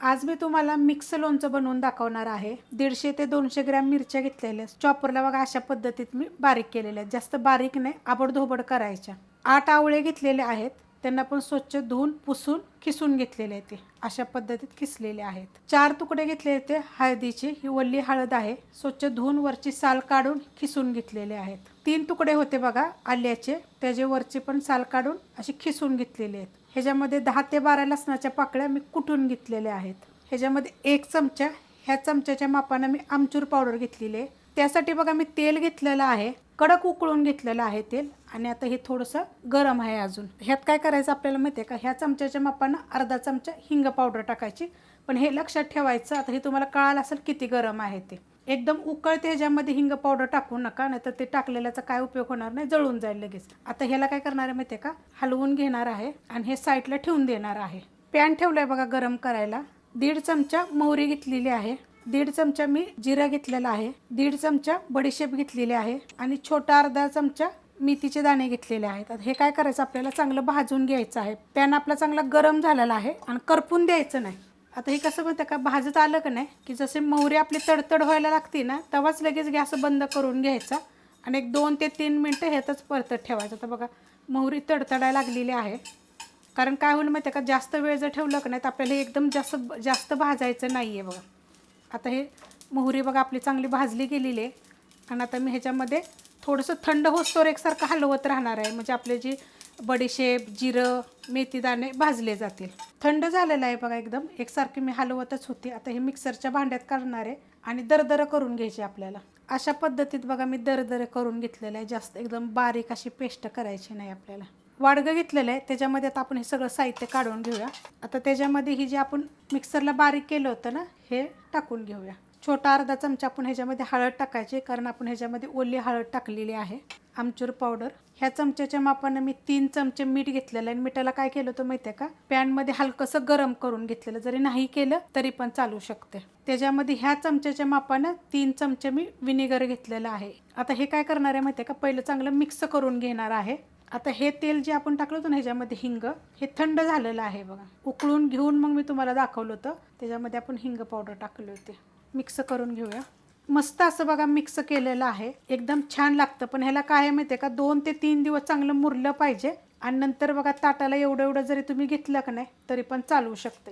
आज मी तुम्हाला मिक्स लोणचं बनवून दाखवणार आहे। 150 ते 200 ग्रॅम मिरच्या घेतलेल्या चॉपरला बघा अशा पद्धतीत मी बारीक केलेल्या आहेत। जास्त बारीक नाही, आबडधोबड करायच्या। 8 आवळे घेतलेले आहेत, त्यांना पण स्वच्छ धुवून पुसून खिसून घेतलेले आहेत। ते अशा पद्धतीत खिसलेले आहेत। 4 तुकडे घेतलेले ते हळदीची, ही वल्ली हळद आहे, स्वच्छ धुवून वरची साल काढून खिसून घेतलेले आहेत। 3 तुकडे होते बघा आल्याचे, त्याचे वरची पण साल काढून अशी खिसून घेतलेले आहेत। ह्याच्यामध्ये 10 ते 12 लसणाच्या पाकळ्या मी कुटून घेतलेल्या आहेत। ह्याच्यामध्ये 1 चमचा, ह्या चमच्याच्या मापाने मी आमचूर पावडर घेतलेली आहे। त्यासाठी बघा मी तेल घेतलेलं आहे, कडक उकळून घेतलेलं आहे तेल, आणि आता हे थोडंसं गरम आहे अजून। ह्यात काय करायचं आपल्याला माहिती आहे का, ह्या चमच्याच्या मापाने अर्धा चमचा हिंग पावडर टाकायची। पण हे लक्षात ठेवायचं, आता हे तुम्हाला कळालं असेल किती गरम आहे ते। एकदम उकळते ह्याच्यामध्ये हिंग पावडर टाकू नका, नाहीतर ते टाकलेल्याचा काय उपयोग होणार नाही, जळून जाईल लगेच। आता ह्याला काय करणार आहे माहिती आहे का, हलवून घेणार आहे आणि हे साईडला ठेवून देणार आहे। पॅन ठेवलाय बघा गरम करायला। 1.5 चमचा मोहरी घेतलेली आहे, 1.5 चमचा मी जिरा घेतलेला आहे, 1.5 चमचा बडीशेप घेतलेली आहे, आणि छोटा अर्धा चमचा मेथीचे दाणे घेतलेले आहेत। आता हे काय करायचं, आपल्याला चांगलं भाजून घ्यायचं आहे। पॅन आपला चांगला गरम झालेला आहे आणि करपून द्यायचं नाही। आता हे कसं म्हणतं का, भाजत आलं का नाही की जसे मोहरी आपली तडतड व्हायला लागते ना, तेव्हाच लगेच गॅस बंद करून घ्यायचा आणि एक 2 ते 3 मिनटं ह्यातच परतत ठेवायचं। तर बघा मोहरी तडतडायला लागलेली आहे, कारण काय होईल माहिती आहे का, जास्त वेळ जर ठेवलं का नाही तर आपल्याला एकदम जास्त भाजायचं नाही आहे बघा। आता हे मोहरी बघा आपली चांगली भाजली गेलेली आहे, आणि आता मी ह्याच्यामध्ये थोडंसं थंड होस्तोवर एकसारखं हलवत राहणार आहे, म्हणजे आपले जी बडीशेप, जिरं, मेथीदाणे भाजले जातील। थंड झालेलं आहे बघा, एकदम एकसारखी मी हलवतच होती। आता हे मिक्सरच्या भांड्यात काढणार आहे आणि दरदर करून घ्यायचे आपल्याला। अशा पद्धतीत बघा मी दरदर करून घेतलेलं आहे, जास्त एकदम बारीक अशी पेस्ट करायची नाही आपल्याला। वाडगं घेतलेलं आहे, त्याच्यामध्ये आता आपण हे सगळं साहित्य काढून घेऊया। आता त्याच्यामध्ये ही जी आपण मिक्सरला बारीक केलं होतं ना, हे टाकून घेऊया। छोटा अर्धा चमचा आपण ह्याच्यामध्ये हळद टाकायची, कारण आपण ह्याच्यामध्ये ओली हळद टाकलेली आहे। आमचूर पावडर, ह्या चमच्याच्या मापाने मी 3 चमचे मीठ घेतलेलं आहे। मिठाला काय केलं होतं माहिती आहे का, पॅनमध्ये हलकंसं गरम करून घेतलेलं, जरी नाही केलं तरी पण चालू शकते। त्याच्यामध्ये ह्या चमच्याच्या मापाने 3 चमचे मी विनेगर घेतलेलं आहे। आता हे काय करणार आहे माहिती आहे का, पहिलं चांगलं मिक्स करून घेणार आहे। आता हे तेल जे आपण टाकलं होतं ना ह्याच्यामध्ये हिंग, हे थंड झालेलं आहे बघा। उकळून घेऊन मग मी तुम्हाला दाखवलं होतं, त्याच्यामध्ये आपण हिंग पावडर टाकले होते। मिक्स करून घेऊया। मस्त असं बघा मिक्स केलेलं आहे, एकदम छान लागतं। पण ह्याला काय आहे माहिती आहे का, 2 ते 3 दिवस चांगलं मुरलं पाहिजे, आणि नंतर बघा ताटाला एवढं जरी तुम्ही घेतलं का नाही तरी पण चालू शकते।